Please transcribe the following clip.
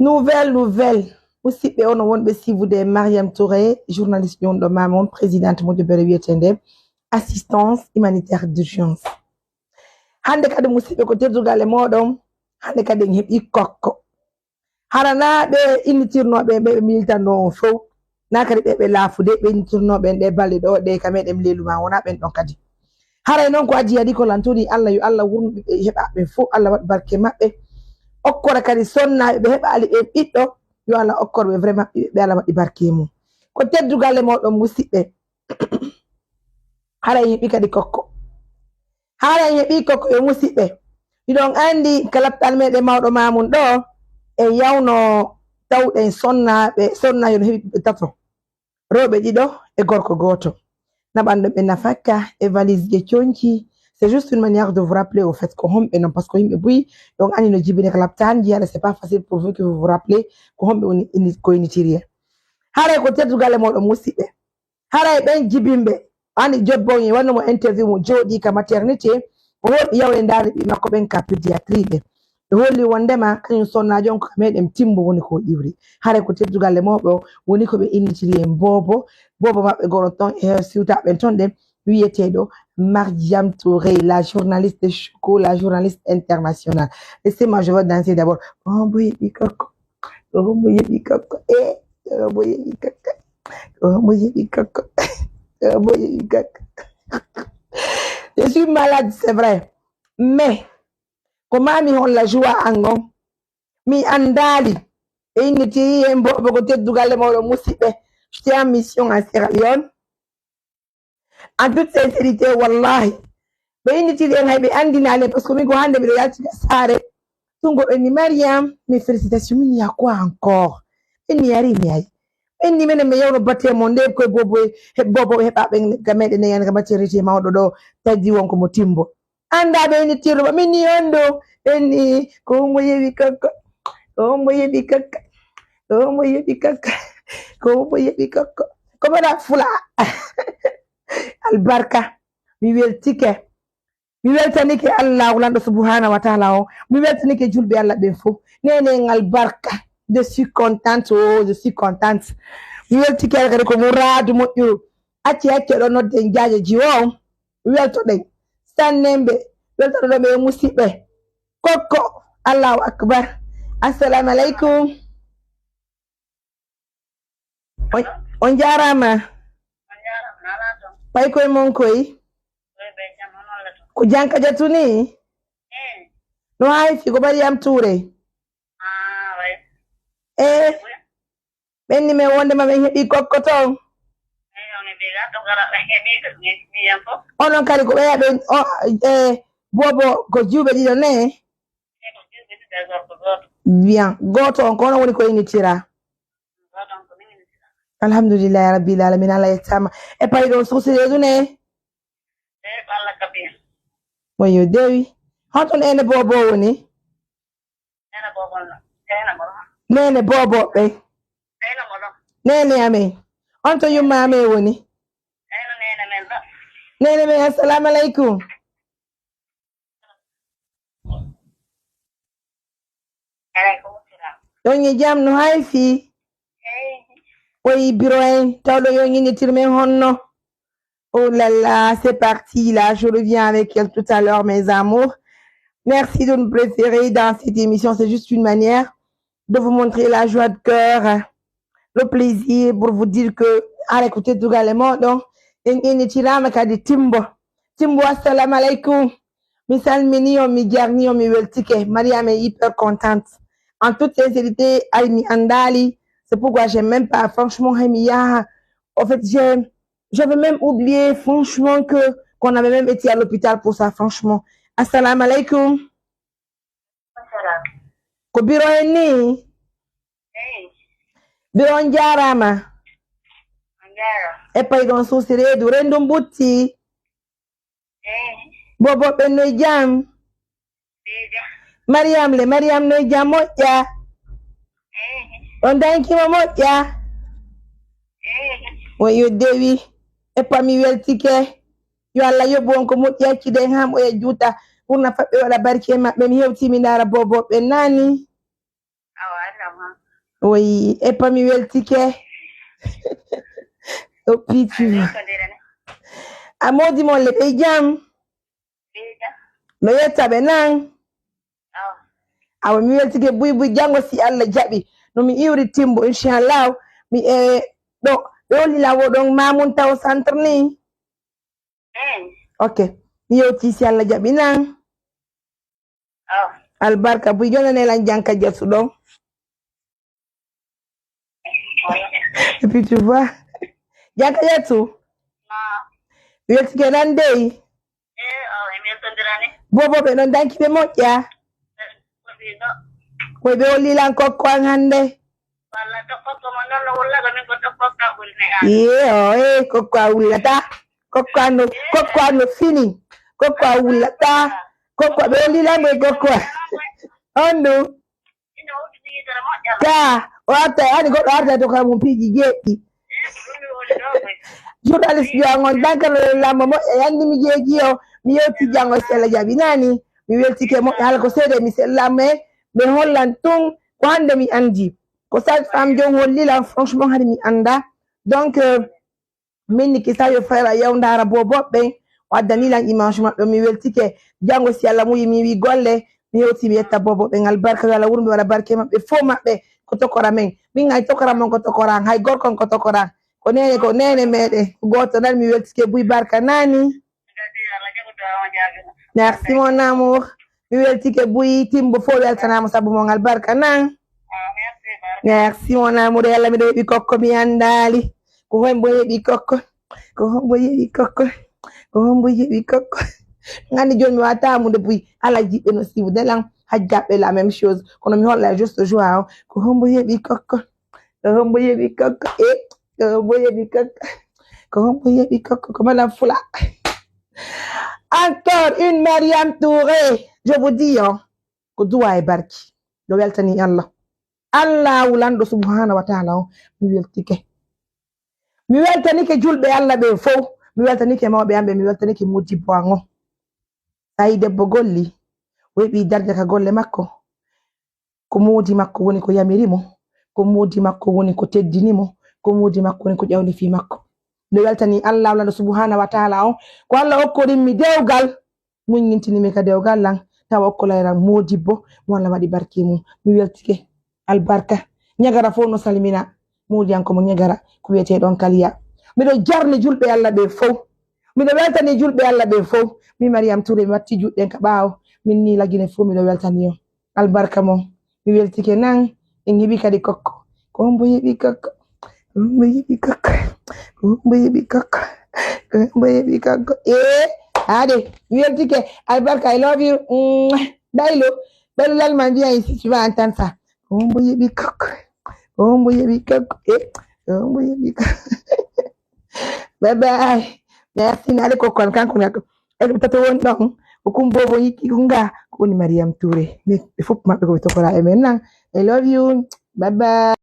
Nouvelle. Aussi, on a si vous de Mariam Touré, journaliste de Maman, présidente de Berevietende, assistance humanitaire d'urgence. Hande kadi musidɓe ko teddugal e moɗon hande kadi en heɓi kokko harana ɓe innitirnoɓe ɓe militano fof na kadi ɓe laafude ɓe innitirnoɓe ɗe balɗe ɗo ɗe kameɗen leluma wona ɓen ɗon kadi haray noon ko addi yadi ko lantoni Allah yo Allah wurnuɓe ɓe heɓa ɓe fof Allah waɗ barke maɓɓe okkora kadi sonnaɓe ɓe heɓa ali ɓe ɓiɗɗo yo Allah okkorɓe vraiment ɓe Allah waɗi barke mum ko teddugal e moɗon musidɓe haray heɓi kadi kokko haala heɓi kokko e musidɓe ɗiɗon andi kalabtal meɗen mawɗo mamum ɗo e yawno tawɗen sonnayo no heɓi ɓiɓɓe tato rewɓe ɗiɗo e gorko goto naɓanɗo ɓe nafakka e valise je conci c'est juste une manière de vous rappeler au fait ko homɓe non par ce que yimɓe buyi ɗon andi no jibine kalabtan jiyata c'est pas facile pour vous que vous vous rappelez ko homɓe ko initiri haray ko teddugal e moɗon musidɓe haray ɓen jibinɓe ani jobbon e wanno mo interview mo jooɗi ka maternité o woɗi yawre ndaade ɓi makko ɓen ka pédiatrie ɓe ɓe holli wondema kañum sonnajo on ko meɗen timbo woni ko iwri haray ko teddugal e mawɓe woni ko ɓe innitiri en bobo maɓɓe gono ton e siwtaɓen ton ɗen wiyeteɗo Mariam Touré, la journaliste Choco, la journaliste internationale. Laissez-moi, je vais danser d'abord. Oh, boy, bikoko. Oh, boy, bikoko. Eh, oh, boy, bikoko. Oh, boy, bikoko. Je suis malade, c'est vrai. Mais, comment mi on la joie angon? Mi andali. Et il n'était un bon côté de Dougalé Moro Moussipé. J'étais en mission à Sierra Leone. En toute sincérité, wallahi. Mais il n'était un haïbe andinale parce que mi go hande mi yalti sare. Tungo eni Mariam, mes félicitations, il y a quoi encore? Il n'y a rien. Enni menen mi yewno batte mo nde koye bobo heɓaɓe gameɗe neyan ga maternité mawɗo ɗo taddi wonko mo timbo andaɓe eni tirɗoma min ni on ɗo ɓenni ko hombo yeɓi kakka ko hombo yeɓi kakka ko hombo yeɓi kakka ko hombo yeɓi kakka ko mbaɗa fula albarka mi weltike mi weltanike Allah wulanɗo subhanahu wa taala o mi weltanike julɓe Allah ɓen fof nene albarka. Je suis contente, oh, je suis contente. Welti kere ko muradu moƴƴuru acci ɗo nodden jajeji o weltoɗen sannembe weltoɗo ɓe musidɓe kokko Allahu akbar assalamu aleykum on jarama ɓay koye mon koy ko janka jatuni no hayfi ko Mariam Touré ɓenni men wondema ɓen heɓi kokko ton onon kadi ko ɓeya ɓen bobo ko juuɓe ɗiɗo ne bien goto on ko onon woni ko initira alhamdulillahi rabbil alamin Allah yettama e payi ɗon sosiredu ne oyo dewi honton ene bobo woni nene boboɓe nene amen on to yumma ame woni nene men assalamu aleykum yoñi jam no hayfi oyi bureau en tawɗo yoñinitir men honno oh là là c'est parti là je reviens avec elle tout à l'heure mes amours merci de nous préférer dans cette émission c'est juste une manière de vous montrer la joie de cœur, le plaisir pour vous dire que à l'écouter tout galement donc en tirama kadi timbo assalamu alaikum mi salmini on mi jarni on mi weltike Mariam est hyper contente en toute sincérité ay mi andali c'est pourquoi j'aime même pas franchement Hemiya en fait j'avais même oublié franchement que qu'on avait même été à l'hôpital pour ça franchement assalamu alaikum ko biro en ni biro on jarama e pay ɗon susiredu rendum butti bobo ɓen noye jam Mariam noye jam moƴƴa on dankima moƴƴa oyo dewi e pami weltike yo Allah yoɓu on ko moƴƴi hakkide en ham oya juuta ɓurna faɓɓe waɗa barke maɓɓe mi hewti mi ndara bobo ɓen nani Oui, et pas mi weltike. O pitu. Amodi mon le pejam. Me yetta benan. Awa mi weltike bui jango si Allah jabi. No mi iwri timbo inshallah mi do yoli la wodon mamun taw centre ni. Ok. Mi yoti si Allah jabi nan. Albarka bui jona ne lan janka jetsu don. Et puis tu vois, janka jetsu. Mi weltike nan dey. Bobo be non danki be moƴƴa. Koy be woli lan kokko an hande. Kokko a wullata. Kokko no fini. Kokko a wullata. Kokko be woli lan be kokko. Ondu. Ka, wata ani goɗɗo arta to kam piji jeɗɗi. Journalist jo angon dankalo lamma moƴƴa yandi mi jeeji o mi yewti jango sella jabi nani mi weltike moƴƴa hala ko seede mi sellamme be hollan tun ko hande mi andi ko sage femme jon hollilan franchement hade mi anda donc minni ki sayo fayra yawndara boboɓɓe waddanilan image maɓɓe mi weltike jango si Allah muyi mi wi golle mi hewti mi yetta boboɓe ngal barka yo Allah wurmi waɗa barke maɓɓe fo maɓɓe ko tokora men min hay tokora mon ko tokoran hay gorkon ko tokoran ko nene meɗe goto nan mi weltike buy barka nani. Merci mon amour. Mi weltike buy timbo fo weltanamo sabu mo ngal barka nan. Merci mon amour. Yalla mi do heɓi kokko mi andali ko hombo heɓi kokko ko hombo heɓi kokko ko hombo heɓi kokko ngandi joni mi wata amude buy ala jiɓɓe no sibu delan hajjaɓɓe la même chose kono mi holla juste joie ko hombo heɓi kokko ko hombo heɓi kokko ko hombo heɓi kokko ko hombo heɓi kokko ko madame Fula. Encore une Mariam Touré. Je vous dis, ko duwa e barki. Do weltani Allah. Allah wulando subhanahu wa ta'ala mi weltike. Mi weltanike julɓe Allah ɓe fo. Mi weltanike mawɓe amɓe, mi weltanike modibbo an o. Tawi debbo golli, o heɓi darde ka golle makko. Ko modi makko woni ko yamirimo. Ko modi makko woni ko teddinimo. Ko modi makko woni ko ƴawni fi makko. Mi weltani Allah wulando subhanahu wa ta'ala o. Ko Allah hokkorin mi dewgal. Muñintinimi ka dewgal lan. Tawa okkolayran modibbo mo Allah waɗi barke mum. Mi weltike albarka. Ñagara fo no salmina. Modi an ko mo ñagara ko wiyete ɗon kaliya. Miɗo jarni julɓe Allah ɓe fo. Miɗo weltani julɓe Allah ɓe fo. Mi Mariam Touré mi watti juɗɗen ka ɓaawo. Min ni lagine fo miɗo weltani on. Albarka mon. Mi weltike nan en heɓi kadi kokko. Ko hombo heɓi kokko. Ko hombo heɓi kokko. Ko hombo heɓi kokko. Ko hombo heɓi kokko. Ade, mi weltike albarka I love you. Daylo. Bel lalma mbiya ici tu vas entendre ça. Ko hombo heɓi kokko. Ko hombo heɓi kokko. Ko hombo heɓi kokko. Bye bye. Merci nade kokko kanko ngako. E tato won ɗon ko kumbobo yikki kunga ko woni Mariam Touré. Mais il faut maɓɓe ko ɓe tokora e men nan. I love you. Bye bye.